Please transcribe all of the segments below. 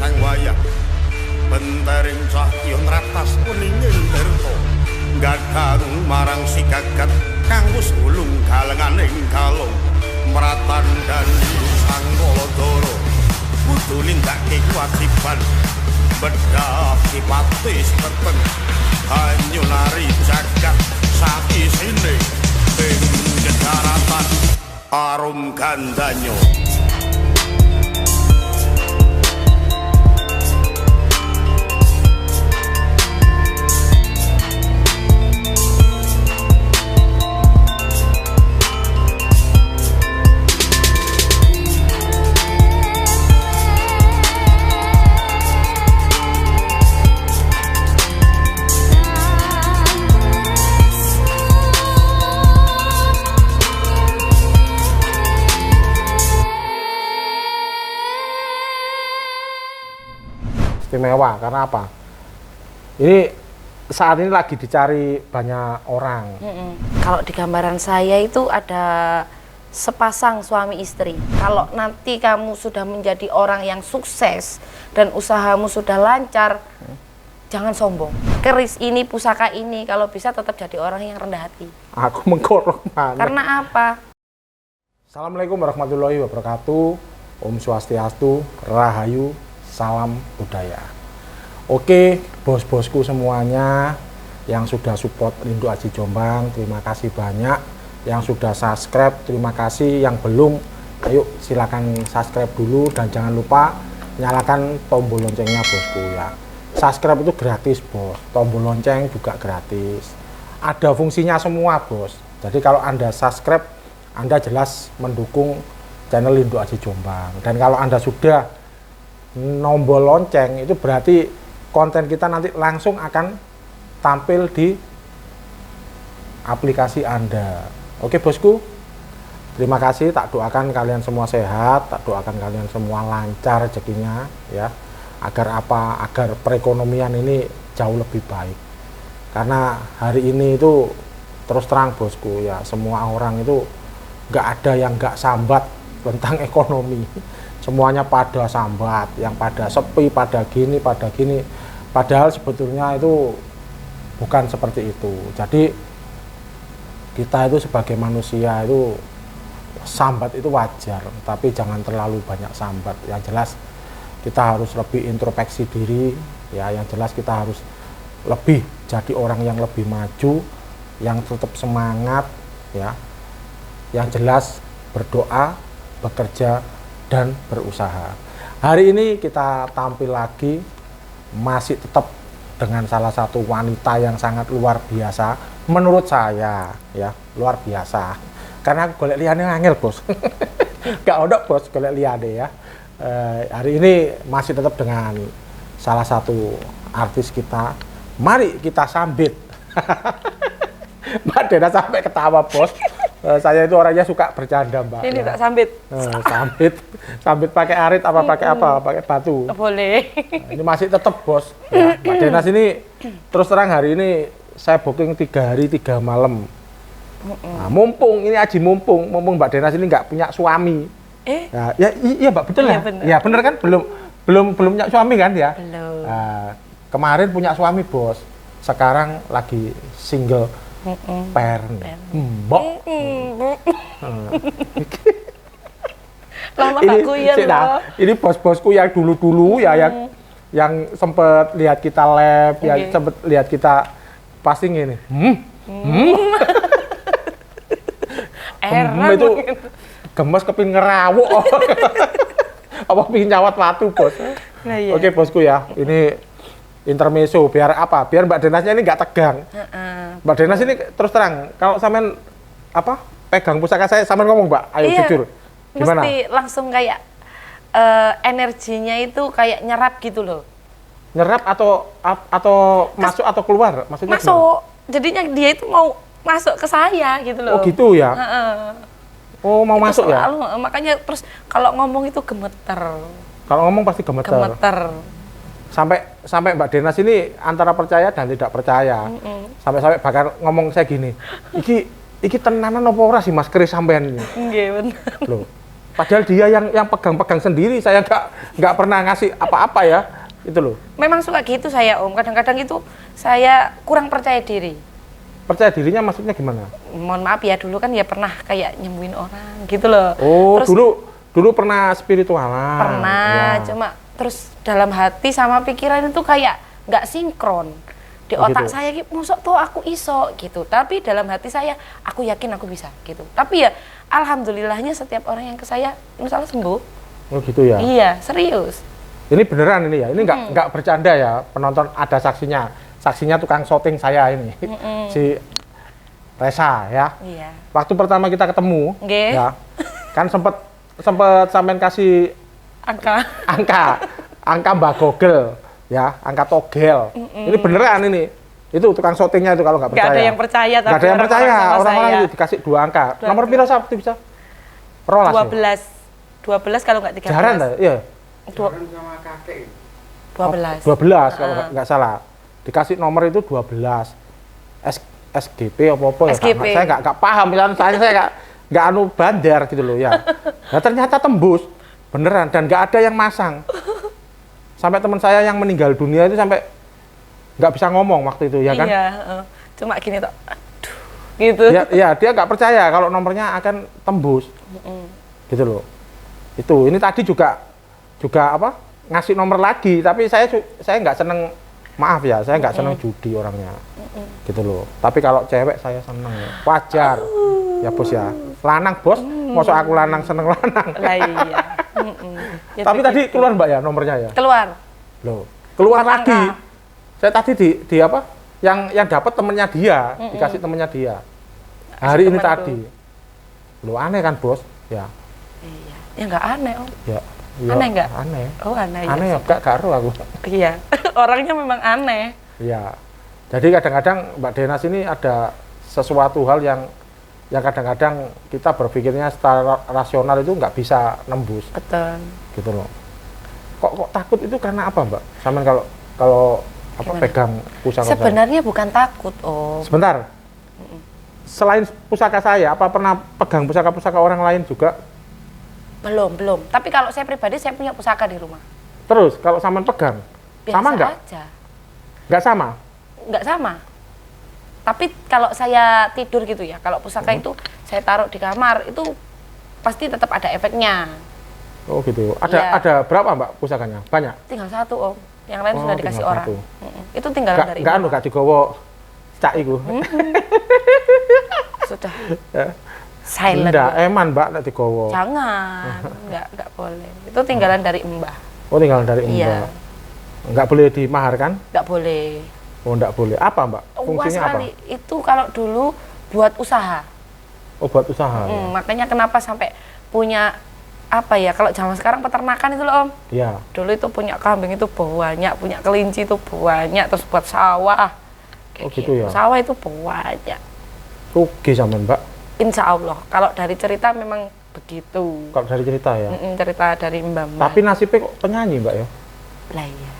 sang wayang bentering cahya nratas kuninging tirta gadhang marang si gagat kang wis ulung galenganing kalong mratandani sang Baladara kudu nindakake kewajiban bedhah kipati peteng banyu nari jagat sakisine ing daratan arum gandanyo. Istimewa karena apa? Ini saat ini lagi dicari banyak orang. Kalau di gambaran saya itu ada sepasang suami istri. Kalau nanti kamu sudah menjadi orang yang sukses dan usahamu sudah lancar, jangan sombong. Keris ini, pusaka ini, kalau bisa tetap jadi orang yang rendah hati. Aku mengkorok mana? Karena apa? Assalamualaikum warahmatullahi wabarakatuh. Om Swastiastu, Rahayu, salam budaya. Oke, bos-bosku semuanya yang sudah support Rindu Aji Jombang, terima kasih banyak. Yang sudah subscribe, terima kasih. Yang belum, ayo silakan subscribe dulu dan jangan lupa nyalakan tombol loncengnya bosku ya. Subscribe itu gratis bos, tombol lonceng juga gratis. Ada fungsinya semua bos. Jadi kalau Anda subscribe, Anda jelas mendukung channel Rindu Aji Jombang. Dan kalau Anda sudah nombor lonceng itu berarti konten kita nanti langsung akan tampil di aplikasi Anda. Oke bosku, terima kasih. Tak doakan kalian semua sehat, tak doakan kalian semua lancar rezekinya ya, agar apa, agar perekonomian ini jauh lebih baik. Karena hari ini itu terus terang bosku ya, semua orang itu nggak ada yang nggak sambat tentang ekonomi. Semuanya pada sambat, yang pada sepi, pada gini. Padahal sebetulnya itu bukan seperti itu. Jadi kita itu sebagai manusia itu sambat itu wajar, tapi jangan terlalu banyak sambat. Yang jelas kita harus lebih introspeksi diri, ya. Yang jelas kita harus lebih jadi orang yang lebih maju, yang tetap semangat, ya. Yang jelas berdoa, bekerja, dan berusaha. Hari ini kita tampil lagi masih tetap dengan salah satu wanita yang sangat luar biasa menurut saya ya, luar biasa. Karena aku golek liyane angel, Bos. Gak ada Bos golek liyane ya. Hari ini masih tetap dengan salah satu artis kita. Mari kita sambit. Mbak Dena sampai ketawa Bos. Saya itu orangnya suka bercanda Mbak. Ini ya. tak sambit. Sambit pakai arit apa pakai apa? Pakai batu. Boleh. Nah, ini masih tetap Bos. Ya, Mbak Dena sini terus terang hari ini saya booking 3 hari 3 malam. Nah, mumpung ini Aji mumpung Mbak Dena sini nggak punya suami. Iya Mbak betul ya. Ya bener kan belum punya suami kan ya. Belum. Nah, kemarin punya suami Bos. Sekarang lagi single. Parent. Mbok. Lama gak kuyen loh. Ini bos-bosku yang dulu-dulu ya yang sempet lihat kita live, yang sempet lihat kita passing ini. Itu gemes kepin ngerawuk. Apa pingin nyawat watu, Bos. Nah, iya. Oke, bosku ya. Ini intermezzo biar apa? Biar Mbak Denasnya ini nggak tegang. Mbak Denas ini terus terang, kalau sampean apa pegang pusaka saya, sampean ngomong Mbak, ayo jujur. Gimana? Mesti langsung kayak energinya itu kayak nyerap gitu loh. Nyerap atau masuk atau keluar? Maksudnya masuk. gimana? Jadinya dia itu mau masuk ke saya gitu loh. Oh gitu ya? Oh mau itu masuk selalu, ya? Makanya terus kalau ngomong itu gemeter. Kalau ngomong pasti gemeter. Gemeter. Sampai Mbak Denas ini antara percaya dan tidak percaya. Sampai bakal ngomong saya gini, iki tenanan apa ora sih Mas Kris sampean ini? Nggih bener. Loh, Padahal dia yang pegang-pegang sendiri, saya nggak pernah ngasih apa-apa ya, itu loh. Memang suka gitu saya Om, kadang-kadang itu saya kurang percaya diri. Percaya dirinya maksudnya gimana? Mohon maaf ya, dulu kan ya pernah kayak nyembuhin orang gitu loh. Oh, Terus dulu pernah spiritualan. pernah, ya. cuma terus dalam hati sama pikiran itu kayak nggak sinkron. Di Oh, otak gitu. saya gitu, mosok tuh aku iso gitu. Tapi dalam hati saya, aku yakin aku bisa gitu. Tapi ya, alhamdulillahnya setiap orang yang ke saya, misalnya sembuh. Oh gitu ya. Iya, serius. Ini beneran ini ya. Ini nggak bercanda ya. Penonton ada saksinya. Saksinya tukang syuting saya ini. Si Resa ya. Iya. Waktu pertama kita ketemu, Nggih. ya. Kan sempet sampean kasih angka Mbak Gogel ya, angka togel. Ini beneran ini. Itu tukang syutingnya itu kalau nggak percaya. Nggak ada yang percaya, Nggak ada yang percaya. Orang-orang itu dikasih 2 angka. Nomor piro sabtu bisa? Rolas. 12 kalau nggak 13. Jaran ta? Iya. 12. 12 kalau nggak salah. Dikasih nomor itu 12. SGP apa-apa ya. SGP. Saya nggak paham. Saya nggak anu bandar gitu loh ya. Nah ternyata tembus. Beneran. Dan nggak ada yang masang. Sampai teman saya yang meninggal dunia itu sampai nggak bisa ngomong waktu itu ya kan? Iya, cuma gini tuh, aduh, gitu. Ya dia nggak percaya kalau nomornya akan tembus, gitu loh. Itu ini tadi juga apa ngasih nomor lagi, tapi saya nggak seneng, maaf ya, saya nggak seneng judi orangnya, gitu loh. Tapi kalau cewek saya seneng, wajar, ya bos ya. Lanang bos, masa aku lanang seneng lanang. Lah iya. Ya, Tapi tadi keluar mbak ya nomornya ya? keluar. Loh, keluar Angka. lagi. Saya tadi di apa? Yang dapat temennya dia, dikasih temennya dia. Hari ini temanku. tadi. Loh, aneh kan, Bos? Ya. Iya. Ya nggak aneh Om. Ya. Aneh nggak? Aneh. Oh aneh. Aneh ya. ya, gak karo aku. Iya. Orangnya memang aneh. Iya. Jadi kadang-kadang Mbak Denas ini ada sesuatu hal yang kadang-kadang kita berpikirnya secara rasional itu nggak bisa nembus, Betul. gitu loh. Kok takut itu karena apa, Mbak? Sama kalau apa Gimana? pegang pusaka saya? Sebenarnya bukan takut Om. Sebentar. Selain pusaka saya, apa pernah pegang pusaka-pusaka orang lain juga? Belum. Tapi kalau saya pribadi saya punya pusaka di rumah. Terus kalau Saman pegang, Biasa sama nggak? aja. Nggak sama? Nggak sama. Tapi kalau saya tidur gitu ya, kalau pusaka itu saya taruh di kamar, itu pasti tetap ada efeknya. Oh gitu. Iya. Ada berapa Mbak pusakanya? Banyak? Tinggal 1 Om, yang lain Oh, sudah dikasih tinggal orang. 1. Itu tinggalan dari Nggak anu, ibu. nggak digowo cak iku. Sudah Ya. silent. Nggak, eman Mbak nek digowo. Jangan, nggak boleh. Itu tinggalan dari mbah. Oh tinggal dari Iya. Mbak. Nggak boleh dimaharkan? Nggak boleh. Oh nggak boleh. Apa Mbak? Luas Fungsinya apa? sekali. Itu kalau dulu buat usaha. Oh buat usaha. Ya? Makanya kenapa sampai punya apa ya? Kalau zaman sekarang peternakan itu loh Om. Iya. Dulu itu punya kambing itu banyak, punya kelinci itu banyak, terus buat sawah. Kayak Oh, gitu ya? Sawah itu banyak. Rugi sama Mbak. Insya Allah, kalau dari cerita memang begitu. Kalau dari cerita ya. Cerita dari mbak-mbak. Tapi nasibnya kok penyanyi Mbak ya? Lah iya.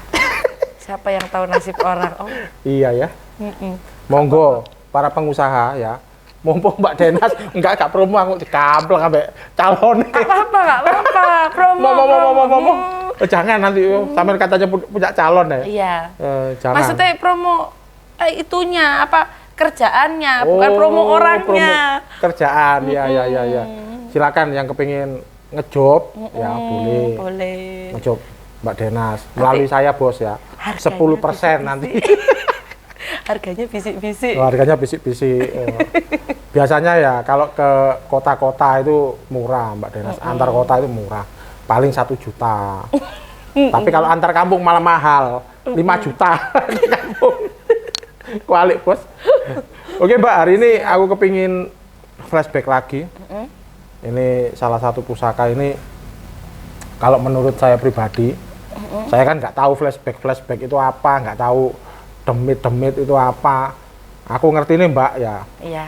Siapa yang tahu nasib orang? Oh, Iya ya. Monggo para pengusaha ya. Mumpung Mbak Denas enggak promo aku dikampleng ambek calon. apa-apa, nggak apa-apa. Promo. Mau. Jangan nanti sampean katanya punya calon ya. Iya. Jangan. Maksudnya promo itunya apa kerjaannya, bukan promo orangnya. Promo kerjaan, ya. Silakan yang kepingin ngejob ya boleh. Boleh. Ngejob Mbak Denas melalui saya bos ya. Harganya 10% nanti. Harganya bisik-bisik. Harganya bisik-bisik. Biasanya ya kalau ke kota-kota itu murah Mbak Denas. Antar kota itu murah. Paling 1 juta. Tapi kalau antar kampung malah mahal. 5 juta di kampung. Kualik bos. Oke Mbak, hari ini aku kepingin flashback lagi. Ini salah satu pusaka ini. Kalau menurut saya pribadi, saya kan nggak tahu flashback itu apa, nggak tahu demit itu apa. Aku ngerti nih Mbak ya. Iya.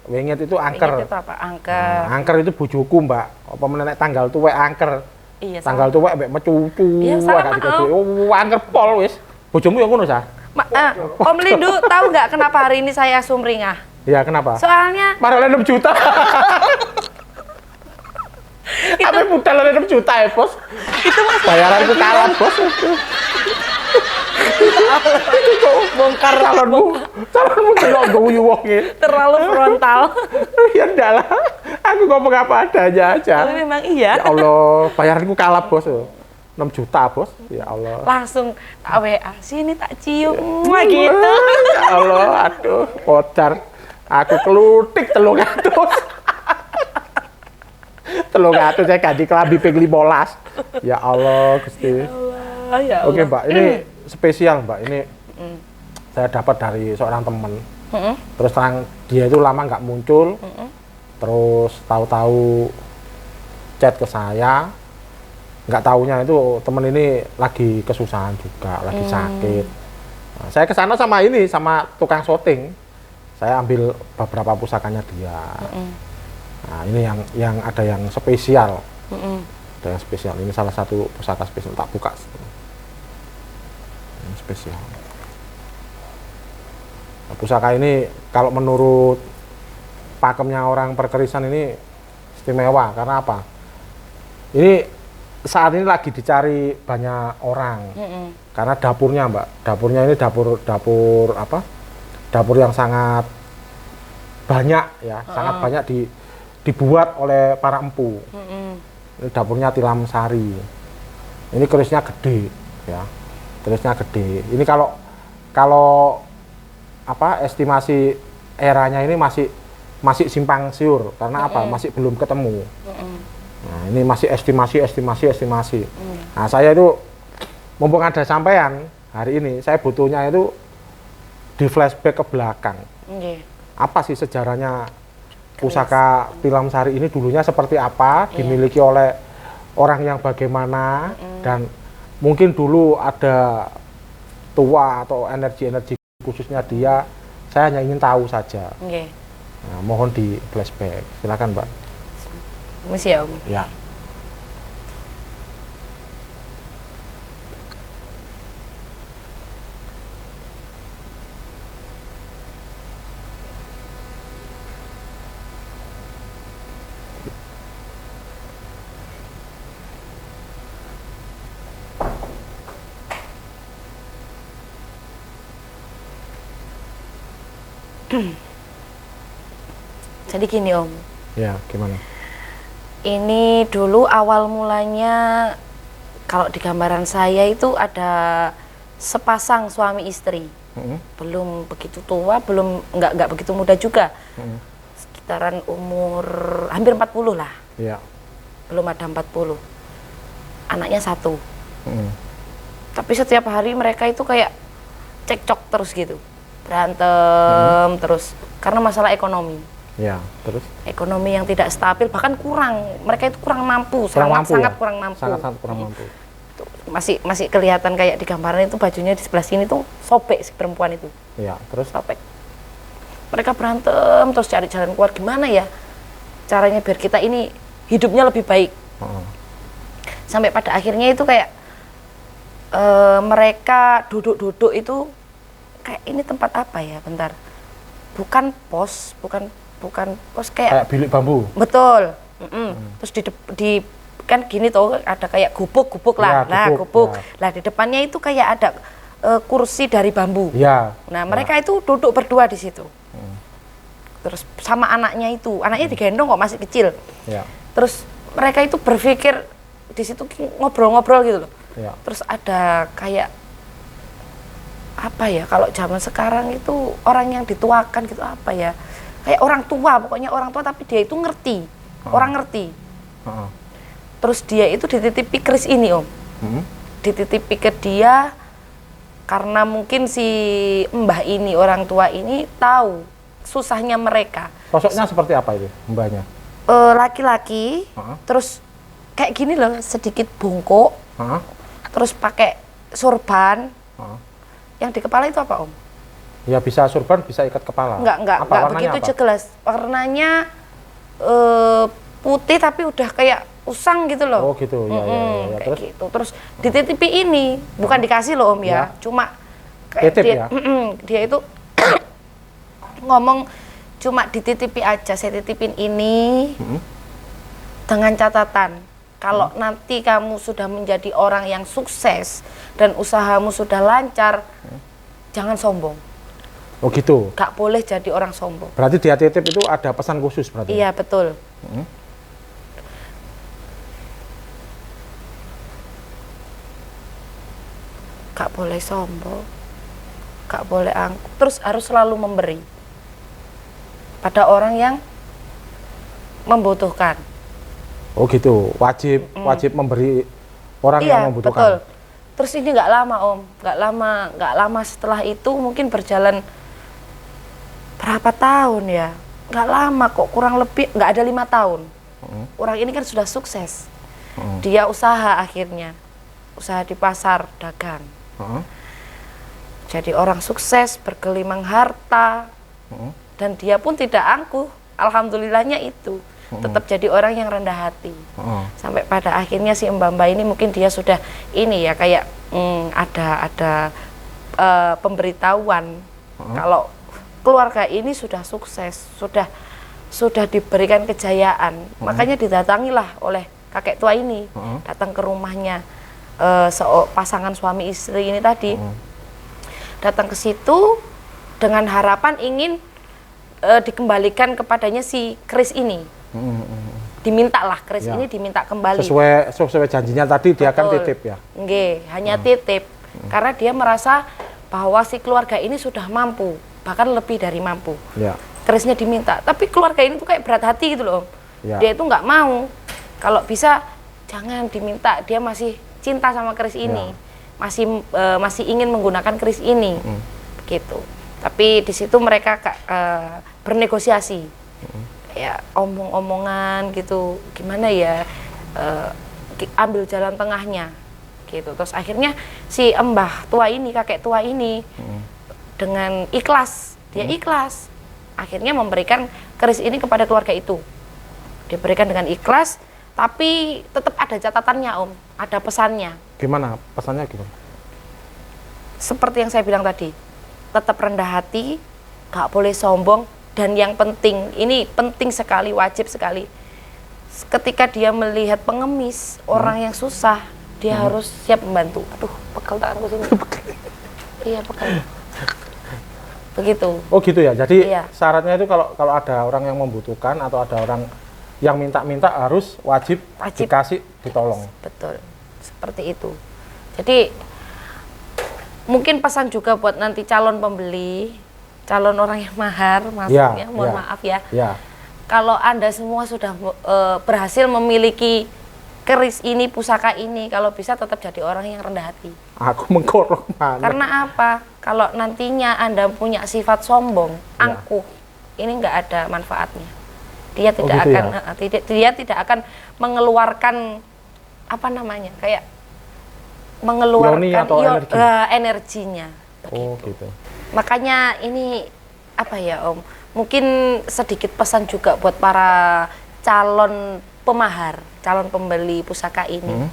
Wengit itu angker. Itu apa? Angker. Angker itu bojoku Mbak. Apa menenek tanggal tuwek angker. Iya. Tanggal tuwek mbek mecucu. Iya, sama, Oh, angker pol wis. Bojomu ya ngono sa? Om Lindu tahu nggak kenapa hari ini saya sumringah? Iya, kenapa? Soalnya Marah 6 juta. Sampai modal 6 juta ya, Bos. Itu Mas bayaranku kalah, Bos. Itu kok Bongkar calonmu delok guyu wonge. terlalu frontal. Ya ndak lah. Aku ngomong apa adanya aja. Tapi memang iya. Ya Allah, bayaranku kalah, Bos. 6 juta, Bos. Ya Allah. Langsung tak WA, sini tak cium. Wah gitu. Ya Allah, aduh, kocar. Aku kelutik 300. 300 saya ganti kelambi ping 15. Ya Allah, Gusti. Ya Allah. Oke, Mbak, ini spesial, Mbak. Ini saya dapat dari seorang teman. Terus terang dia itu lama nggak muncul. Terus tahu-tahu chat ke saya. Nggak taunya itu temen ini lagi kesusahan juga, lagi sakit. Nah, saya ke sana sama tukang syuting. Saya ambil beberapa pusakanya dia. Nah, ini yang ada yang spesial. Ada yang spesial. Ini salah satu pusaka spesial, tak buka. Ini spesial. Nah, pusaka ini kalau menurut pakemnya orang perkerisan ini istimewa karena apa? Ini saat ini lagi dicari banyak orang karena dapurnya, Mbak, dapurnya ini dapur apa? Dapur yang sangat banyak ya, sangat banyak dibuat oleh para empu. Ini dapurnya Tilam Sari. Ini kerisnya gede ya, kerisnya gede. Ini kalau apa estimasi eranya ini masih simpang siur karena apa? Masih belum ketemu. Nah, ini masih estimasi. Nah, saya itu mumpung ada sampean hari ini, saya butuhnya itu di flashback ke belakang. Apa sih sejarahnya pusaka Tilam Sari ini dulunya seperti apa, dimiliki oleh orang yang bagaimana, dan mungkin dulu ada tua atau energi khususnya dia. Saya hanya ingin tahu saja. Nah, mohon di flashback. Silakan, Mbak. Mesti ya, Om. Ya. Jadi gini, Om. Ya, gimana? Ini dulu awal mulanya kalau di gambaran saya itu ada sepasang suami istri. Belum begitu tua, nggak begitu muda juga. Sekitaran umur hampir 40 lah. Ya. Belum ada 40. Anaknya 1. Tapi setiap hari mereka itu kayak cekcok terus gitu. Berantem terus karena masalah ekonomi. Ya, terus? Ekonomi yang tidak stabil, bahkan mereka itu kurang mampu, sangat kurang mampu. Sangat kurang mampu. Masih kelihatan kayak di gambaran itu bajunya di sebelah sini tuh sobek si perempuan itu. Ya, terus? Sobek. Mereka berantem terus cari jalan keluar gimana ya caranya biar kita ini hidupnya lebih baik. Sampai pada akhirnya itu kayak mereka duduk itu kayak ini tempat apa ya, bentar. Bukan pos kayak bilik bambu. Betul. Terus di kan gini tuh ada kayak gubuk lah. Ya, gubuk. Ya. Lah di depannya itu kayak ada kursi dari bambu. Ya. Nah, mereka itu duduk berdua di situ. Terus sama anaknya digendong kok masih kecil. Ya. Terus mereka itu berpikir di situ ngobrol-ngobrol gitu loh. Ya. Terus ada kayak apa ya, kalau zaman sekarang itu orang yang dituakan gitu apa ya, kayak orang tua, pokoknya orang tua tapi dia itu ngerti, orang ngerti. Terus dia itu dititipi keris ini, Om. Dititipi ke dia karena mungkin si mbah ini, orang tua ini tahu susahnya mereka. Sosoknya seperti apa itu mbahnya? Laki-laki, terus kayak gini loh, sedikit bungkuk, terus pakai sorban. Yang di kepala itu apa, Om? Ya bisa sorban, bisa ikat kepala. Enggak begitu jelas. Warnanya putih tapi udah kayak usang gitu loh. Oh gitu, ya. Kayak terus? Gitu. Terus dititipi ini, bukan dikasih loh, Om ya. Cuma kayak titip dia, ya? Dia itu ngomong cuma dititipi aja, saya titipin ini dengan catatan Kalau nanti kamu sudah menjadi orang yang sukses dan usahamu sudah lancar, jangan sombong. Oh gitu. Gak boleh jadi orang sombong. Berarti di titip itu ada pesan khusus berarti? Iya, betul. Gak boleh sombong, gak boleh angkuh, terus harus selalu memberi pada orang yang membutuhkan. Oh gitu, wajib memberi orang Iya, yang membutuhkan. betul. Terus ini nggak lama Om, nggak lama setelah itu mungkin berjalan berapa tahun ya? Nggak lama kok, kurang lebih nggak ada 5 tahun. Orang ini kan sudah sukses, dia usaha akhirnya, usaha di pasar dagang. Jadi orang sukses, bergelimang harta, dan dia pun tidak angkuh. Alhamdulillahnya itu. Tetap jadi orang yang rendah hati. Sampai pada akhirnya si Mbak ini mungkin dia sudah ini ya kayak ada pemberitahuan kalau keluarga ini sudah sukses, sudah diberikan kejayaan. Makanya didatangilah oleh kakek tua ini, datang ke rumahnya pasangan suami istri ini tadi. Datang ke situ dengan harapan ingin dikembalikan kepadanya si keris ini. Dimintalah keris ini diminta kembali. Sesuai janjinya tadi. Betul. Dia akan titip ya? Nggih, hanya titip. Karena dia merasa bahwa si keluarga ini sudah mampu, bahkan lebih dari mampu. Ya. Kerisnya diminta, tapi keluarga ini tuh kayak berat hati gitu loh. Ya. Dia itu nggak mau. Kalau bisa jangan diminta, dia masih cinta sama keris ini. Ya. Masih ingin menggunakan keris ini. Gitu. Tapi di situ mereka bernegosiasi. Ya omong-omongan gitu, gimana ya, ambil jalan tengahnya gitu. Terus akhirnya si mbah tua ini, kakek tua ini dengan ikhlas, dia ikhlas akhirnya memberikan keris ini kepada keluarga itu. Diberikan dengan ikhlas, tapi tetap ada catatannya Om, ada pesannya. Gimana pesannya gimana? Seperti yang saya bilang tadi, tetap rendah hati, gak boleh sombong. Dan yang penting, ini penting sekali, wajib sekali. Ketika dia melihat pengemis, orang yang susah, dia harus siap membantu. Aduh, pegel tanganku sini. Iya, pegel. Begitu. Oh gitu ya, jadi syaratnya itu kalau ada orang yang membutuhkan atau ada orang yang minta-minta harus wajib dikasih, ditolong. Betul, seperti itu. Jadi, mungkin pesan juga buat nanti calon pembeli, calon orang yang mahar, maksudnya, mohon maaf ya. Kalau Anda semua sudah berhasil memiliki keris ini, pusaka ini, kalau bisa tetap jadi orang yang rendah hati. Aku mengkorok banget. Karena apa? Kalau nantinya Anda punya sifat sombong, angkuh, ini nggak ada manfaatnya. Dia tidak dia tidak akan mengeluarkan apa namanya, kayak mengeluarkan energinya. Begitu. Oh gitu. Makanya ini apa ya Om, mungkin sedikit pesan juga buat para calon pemahar, calon pembeli pusaka ini.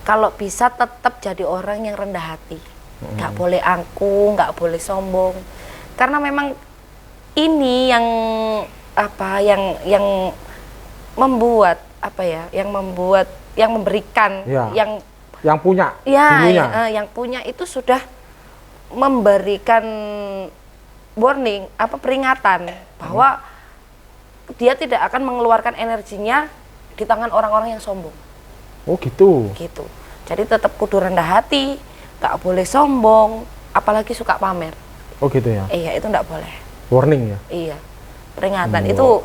Kalau bisa tetap jadi orang yang rendah hati, nggak boleh angkuh, nggak boleh sombong. Karena memang ini yang apa, yang membuat apa ya, yang memberikan, yang punya, yang punya itu sudah memberikan warning, peringatan bahwa dia tidak akan mengeluarkan energinya di tangan orang-orang yang sombong. Oh gitu. Gitu. Jadi tetap kudu rendah hati, nggak boleh sombong, apalagi suka pamer. Oh gitu ya. Iya, itu nggak boleh. Warning ya. Iya. Peringatan itu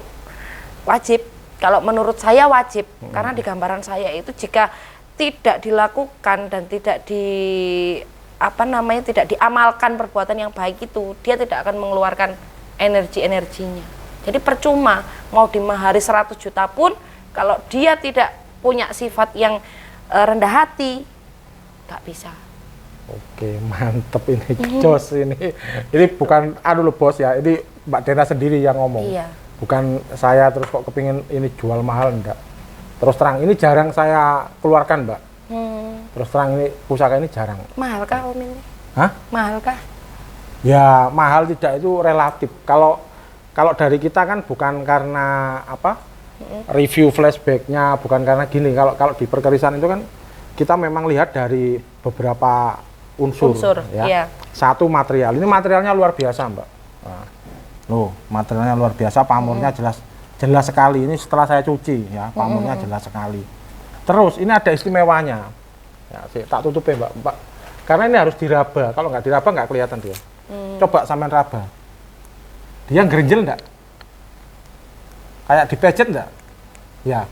wajib. Kalau menurut saya wajib, karena di gambaran saya itu jika tidak dilakukan dan tidak tidak diamalkan perbuatan yang baik itu, dia tidak akan mengeluarkan energinya. Jadi percuma mau dimahari 100 juta pun kalau dia tidak punya sifat yang rendah hati, nggak bisa. Oke, mantep ini, jos ini. Ini bukan loh bos ya, ini Mbak Dena sendiri yang ngomong. Iya. Bukan saya terus kok kepingin ini jual mahal, enggak. Terus terang, ini jarang saya keluarkan Mbak. Terus terang, ini pusaka ini jarang. Mahal kah Om ini? Hah? Mahal kah? Ya mahal tidak, itu relatif. Kalau dari kita kan bukan karena apa, review flashbacknya, bukan karena gini. Kalau di perkerisan itu kan kita memang lihat dari beberapa unsur ya. Iya. Satu material, ini materialnya luar biasa Mbak. Nah, loh, materialnya luar biasa, pamornya jelas sekali. Ini setelah saya cuci ya, pamornya jelas sekali. Terus ini ada istimewanya. Ya, tak tutup ya Mbak. Karena ini harus diraba. Kalau nggak diraba nggak kelihatan dia. Coba sampean raba. Dia gerenjel enggak? Kayak dipejet enggak? Ya.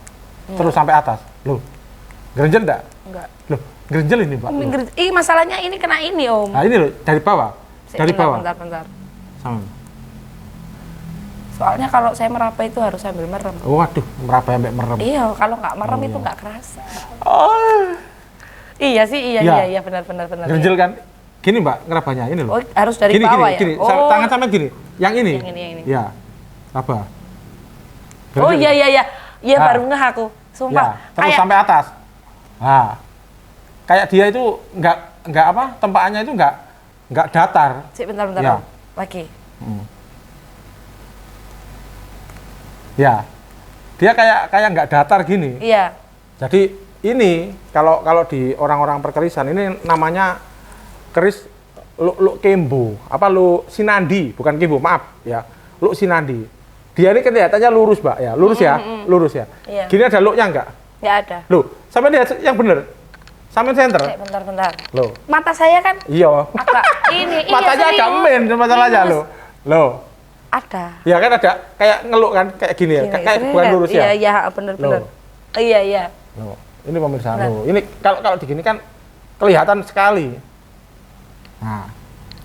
Terus sampai atas. Loh. Gerenjel enggak? Enggak. Loh, gerenjel ini, Pak. Masalahnya ini kena ini, Om. Nah, ini loh, dari bawah. Dari bawah. Bentar. Sama. Soalnya kalau saya meraba itu harus sambil merem. Waduh, meraba sampai merem. Iya, kalau nggak merem itu nggak kerasa. Oh. Iya sih, iya benar. Gerenjel kan? Gini Mbak, ngerabanya ini loh. Oh, harus dari bawah ya? Gini. Oh. Tangan sampai gini. Yang ini. Ya. Apa? Oh iya. Iya Nah. baru ngeh aku. Sumpah. Ya, terus sampai atas. Nah. Kayak dia itu enggak apa? Tempakannya itu enggak datar. Sik, bentar. Ya. Lagi. Ya. Dia kayak enggak datar gini. Iya. Jadi ini kalau di orang-orang perkerisan ini namanya keris Luk Kembo, Sinandi, bukan Kembo, maaf ya. Luk Sinandi. Dia ini kelihatannya lurus, Mbak ya. Lurus ya. Iya. Gini ada luknya enggak? Enggak ada. Loh, sampai lihat yang bener. Sampai center. Bentar. Loh. Mata saya kan Iya. agak ini. Matanya agak men masalahnya loh. Ada. Ya kan ada kayak ngeluk kan kayak gini ya. Kayak bukan lurus ya. Iya, bener. Iya. Loh, ini pemirsa loh. Ini kalau digini kan kelihatan sekali. Nah,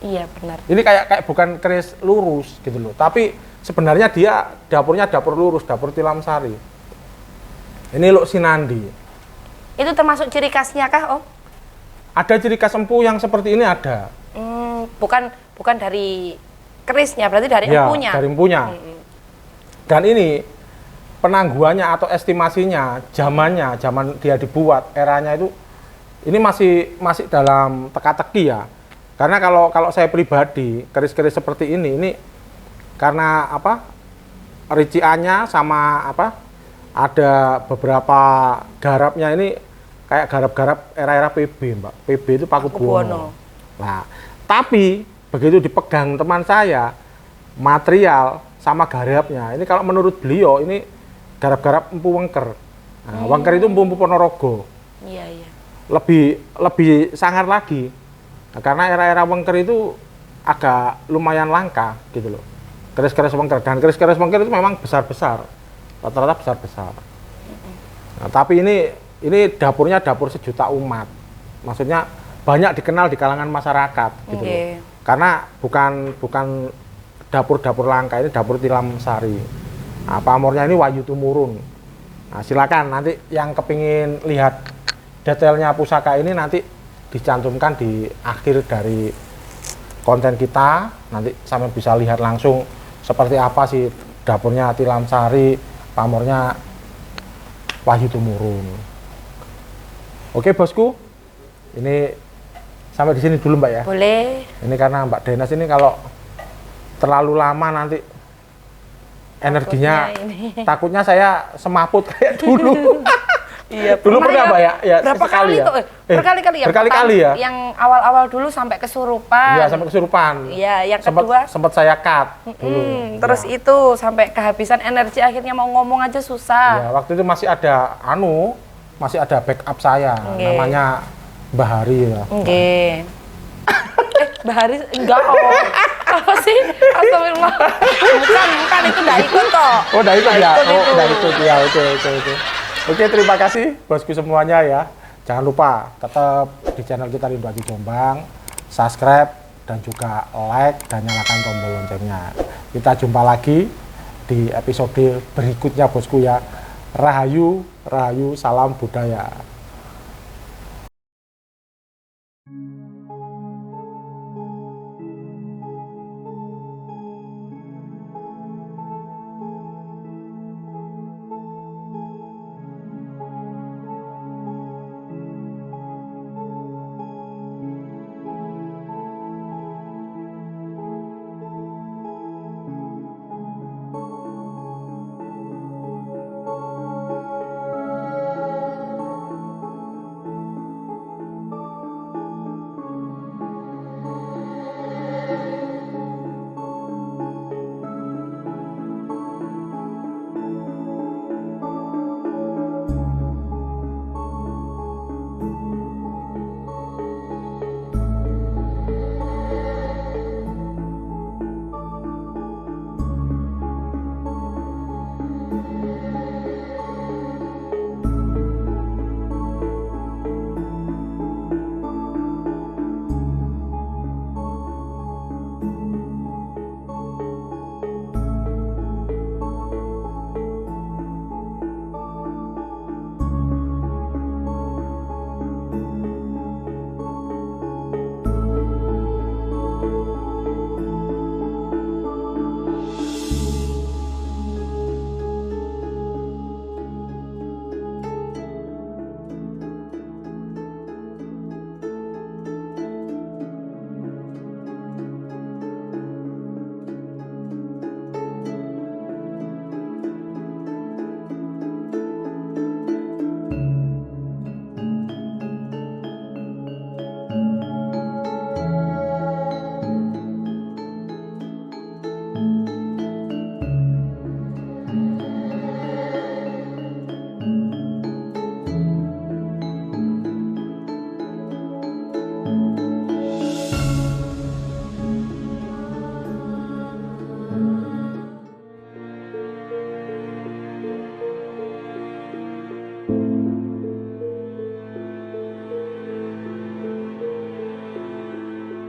iya benar. ini kayak bukan keris lurus gitu loh, tapi sebenarnya dia dapurnya dapur lurus, dapur Tilam Sari. Ini Luk Sinandi. Itu termasuk ciri khasnya kah, Om? Ada ciri khas empu yang seperti ini ada. Bukan dari kerisnya, berarti dari Ya, empunya. dari empunya. Dan ini penangguhannya atau estimasinya, zaman dia dibuat, eranya itu ini masih dalam teka-teki ya. Karena kalau saya pribadi, keris-keris seperti ini karena apa? Riciannya sama apa? Ada beberapa garapnya ini kayak garap-garap era-era PB, Mbak. PB itu Pakubuwono. Nah, tapi begitu dipegang teman saya, material sama garapnya, ini kalau menurut beliau ini garap-garap empu wengker. Nah, wengker itu empu Ponorogo. Iya. Lebih sangar lagi. Nah, karena era-era wengker itu agak lumayan langka gitu loh. Keris-keris wengker, dan keris-keris wengker itu memang besar-besar. Rata-rata besar-besar. Nah, tapi ini dapurnya dapur sejuta umat. Maksudnya banyak dikenal di kalangan masyarakat gitu loh. Karena bukan dapur-dapur langka, ini dapur Tilam Sari. Nah, pamornya ini Wahyu Tumurun. Nah, silakan nanti yang kepingin lihat detailnya pusaka ini nanti dicantumkan di akhir dari konten kita, nanti sampai bisa lihat langsung seperti apa sih dapurnya Tilam Sari, pamornya Wahyu Tumurun. Oke bosku, ini sampai di sini dulu Mbak ya. Boleh. Ini karena Mbak Denas ini kalau terlalu lama nanti energinya takutnya saya semaput kayak dulu. Iya, dulu pernah Mbak ya? Ya berapa sekali kali ya? tuh? Berkali-kali ya. Berkali-kali ya? Yang awal-awal dulu sampai kesurupan. Iya, sampai kesurupan. Iya, yang kedua sempat saya cut dulu. Terus itu sampai kehabisan energi, akhirnya mau ngomong aja susah. Ya, waktu itu masih ada backup saya, namanya Mbah Hari ya. Mbah Hari enggak apa sih? Astagfirullah. Bukan itu enggak ikut kok. Oh, enggak ikut ya. Enggak ikut ya. Oke. Oke, terima kasih bosku semuanya ya. Jangan lupa tetap di channel kita Rindu Hati Jombang, subscribe dan juga like dan nyalakan tombol loncengnya. Kita jumpa lagi di episode berikutnya bosku ya. Rahayu, salam budaya.